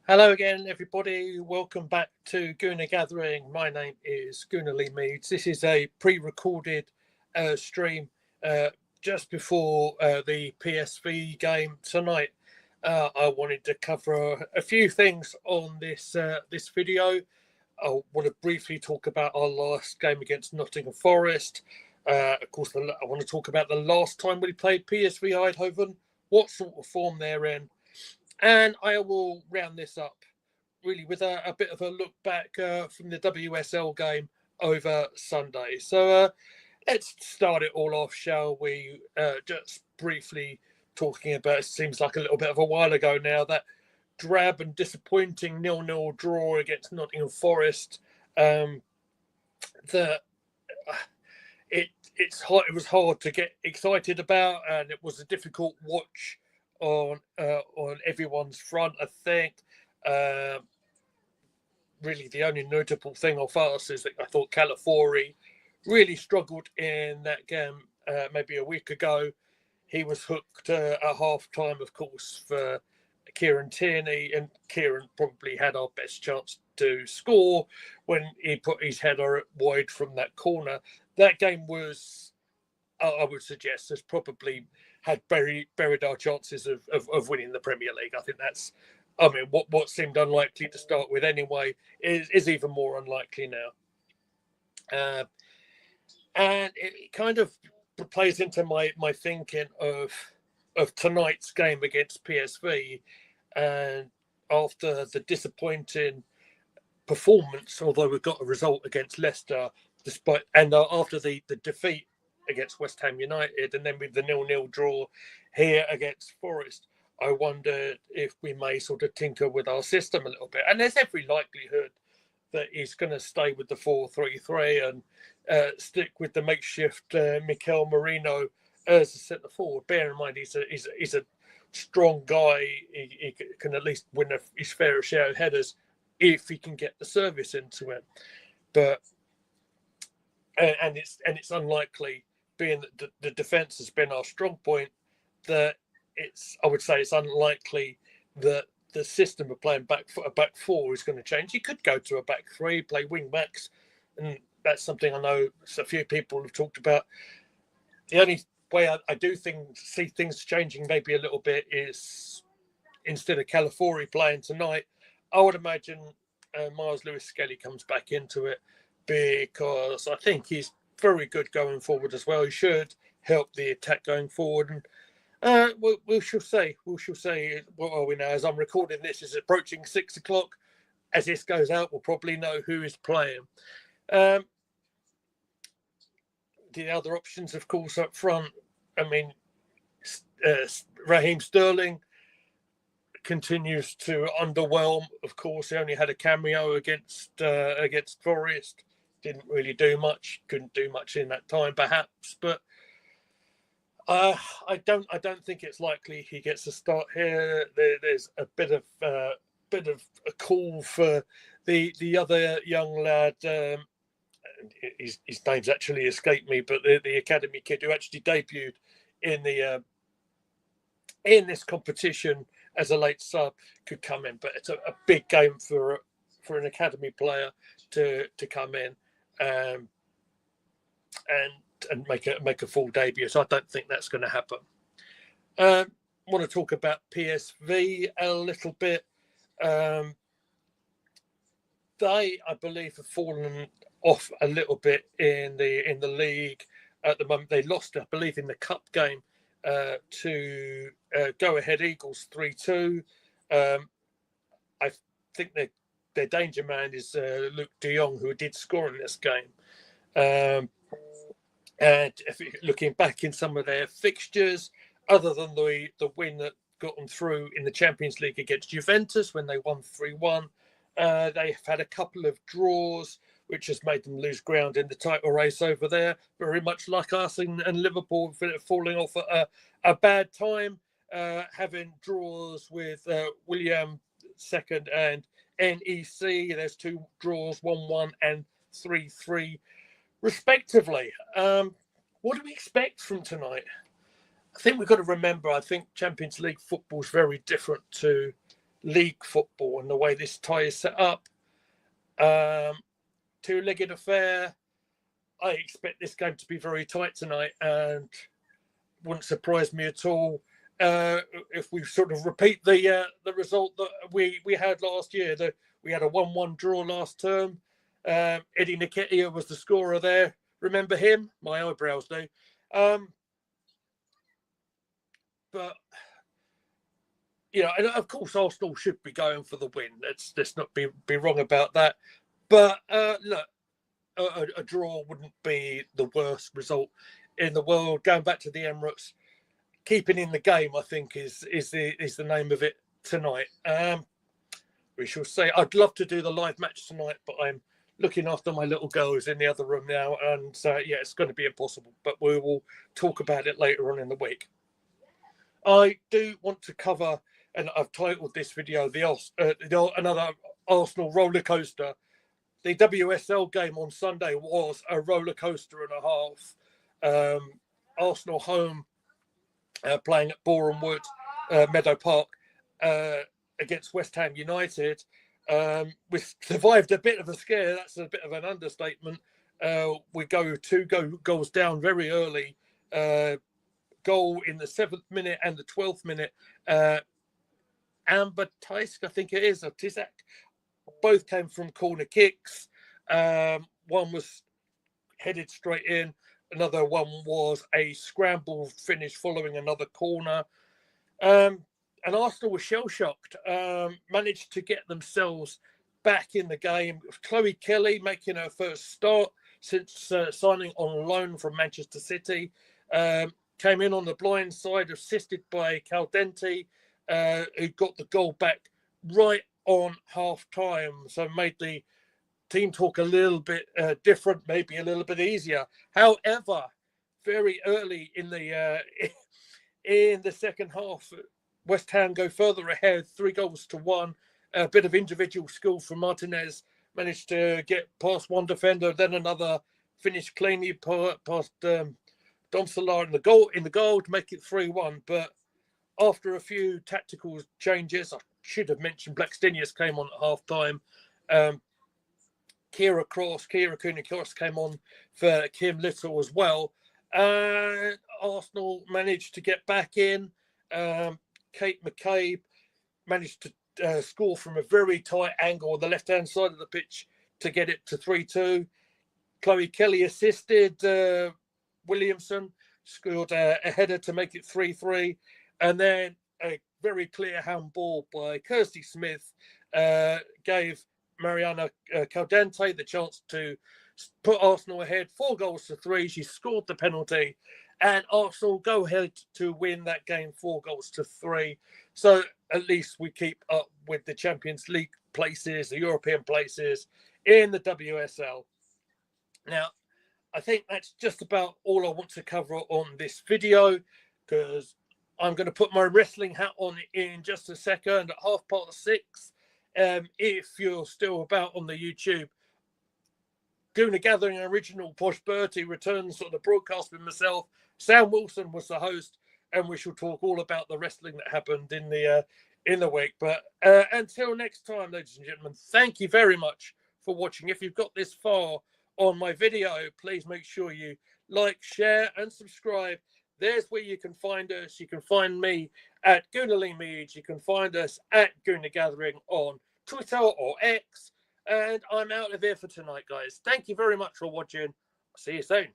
Hello again, everybody. Welcome back to Gooner Gathering. My name is Gooner Lee Meads. This is a pre-recorded stream uh, just before the PSV game tonight. I wanted to cover a few things on this video. I want to briefly talk about our last game against Nottingham Forest. Of course, I want to talk about the last time we played PSV Eindhoven, what sort of form they're in, and I will round this up really with a bit of a look back from the WSL game over Sunday. So let's start it all off, shall we? Just briefly talking about, it seems like a little bit of a while ago now, that drab and disappointing 0-0 draw against Nottingham Forest. That it's hard. It was hard to get excited about, and it was a difficult watch on everyone's front. I think really the only notable thing of us is that I thought Calafori really struggled in that game maybe a week ago. He was hooked at half time, of course, for Kieran Tierney, and Kieran probably had our best chance to score when he put his header wide from that corner. That game was, I would suggest, has probably had buried our chances of winning the Premier League. I think that's, I mean, what seemed unlikely to start with anyway is even more unlikely now. And it kind of plays into my thinking of tonight's game against PSV, and after the disappointing performance, although we got a result against Leicester, despite and after the defeat against West Ham United, and then with the 0-0 draw here against Forest, I wondered if we may sort of tinker with our system a little bit. And there's every likelihood that he's going to stay with the 4-3-3 and stick with the makeshift Mikel Merino as a centre forward. Bear in mind, he's a strong guy. He can at least win his fair share of headers if he can get the service into it. But and it's unlikely, being that the defence has been our strong point, that I would say it's unlikely that the system of playing a back four is going to change. You could go to a back three, play wing backs, and that's something I know a few people have talked about. The only way I do see things changing maybe a little bit is, instead of Calafori playing tonight, I would imagine Miles Lewis-Skelly comes back into it, because I think he's very good going forward as well. He should help the attack going forward. And we shall say. We shall say. What are we now? As I'm recording this, it's approaching 6 o'clock. As this goes out, we'll probably know who is playing. The other options, of course, up front, I mean, Raheem Sterling continues to underwhelm. Of course, he only had a cameo against Forest. Didn't really do much. Couldn't do much in that time, perhaps. But I don't think it's likely he gets a start here. There's a bit of a call for the other young lad. His name's actually escaped me, but the academy kid who actually debuted in this competition as a late sub could come in. But it's a big game for an academy player to come in and make a full debut. So I don't think that's going to happen. Want to talk about PSV a little bit. They, I believe, have fallen off a little bit in the league at the moment. They lost, I believe, in the cup game to Go Ahead Eagles 3-2. I think their danger man is Luke de Jong, who did score in this game. And if looking back in some of their fixtures, other than the win that got them through in the Champions League against Juventus when they won 3-1, they've had a couple of draws, which has made them lose ground in the title race over there. Very much like us and Liverpool, falling off at a bad time, having draws with William second and NEC. There's 2 draws, 1-1 and 3-3. respectively. What do we expect from tonight? I think we've got to remember, I think Champions League football is very different to league football and the way this tie is set up. Two-legged affair. I expect this game to be very tight tonight, and wouldn't surprise me at all if we sort of repeat the result that we had last year. We had a 1-1 draw last term. Eddie Nketiah was the scorer there. Remember him? My eyebrows do. But you know, and of course, Arsenal should be going for the win. Let's not be wrong about that. But look, a draw wouldn't be the worst result in the world. Going back to the Emirates, keeping in the game, I think, is the name of it tonight. We shall say. I'd love to do the live match tonight, but I'm looking after my little girls in the other room now, and yeah, it's going to be impossible. But we will talk about it later on in the week. I do want to cover, and I've titled this video another Arsenal roller coaster. The WSL game on Sunday was a roller coaster and a half. Arsenal home playing at Boreham Wood, Meadow Park, against West Ham United. We survived a bit of a scare. That's a bit of an understatement. We go two goals down very early. Goal in the 7th minute and the 12th minute. Amber Teisk, I think it is, or Tizak. Both came from corner kicks. One was headed straight in. Another one was a scramble finish following another corner. And Arsenal were shell-shocked. Managed to get themselves back in the game. Chloe Kelly making her first start since signing on loan from Manchester City. Came in on the blind side, assisted by Caldente, who got the goal back right on half-time. So made the team talk a little bit different, maybe a little bit easier. However, very early in the second half, West Ham go further ahead, 3-1. A bit of individual skill from Martinez, managed to get past one defender, then another, finished cleanly past Dom Solar in the goal to make it 3-1. But after a few tactical changes, I should have mentioned Blackstenius came on at half-time. Kira Cooney-Cross came on for Kim Little as well. Arsenal managed to get back in. Kate McCabe managed to score from a very tight angle on the left-hand side of the pitch to get it to 3-2. Chloe Kelly assisted Williamson, scored a header to make it 3-3. And then a very clear handball by Kirsty Smith gave Mariana Caldente the chance to put Arsenal ahead 4-3. She scored the penalty, and Arsenal go ahead to win that game 4-3. So at least we keep up with the Champions League places, the European places in the WSL. Now, I think that's just about all I want to cover on this video, because I'm going to put my wrestling hat on in just a second at 6:30. If you're still about on the YouTube, Gooner Gathering original Posh Bertie returns on the broadcast with myself. Sam Wilson was the host, and we shall talk all about the wrestling that happened in the week. But until next time, ladies and gentlemen, thank you very much for watching. If you've got this far on my video, please make sure you like, share, and subscribe. There's where you can find us. You can find me at Goonerly Mead. You can find us at Gooner Gathering on Twitter or X. And I'm out of here for tonight, guys. Thank you very much for watching. See you soon.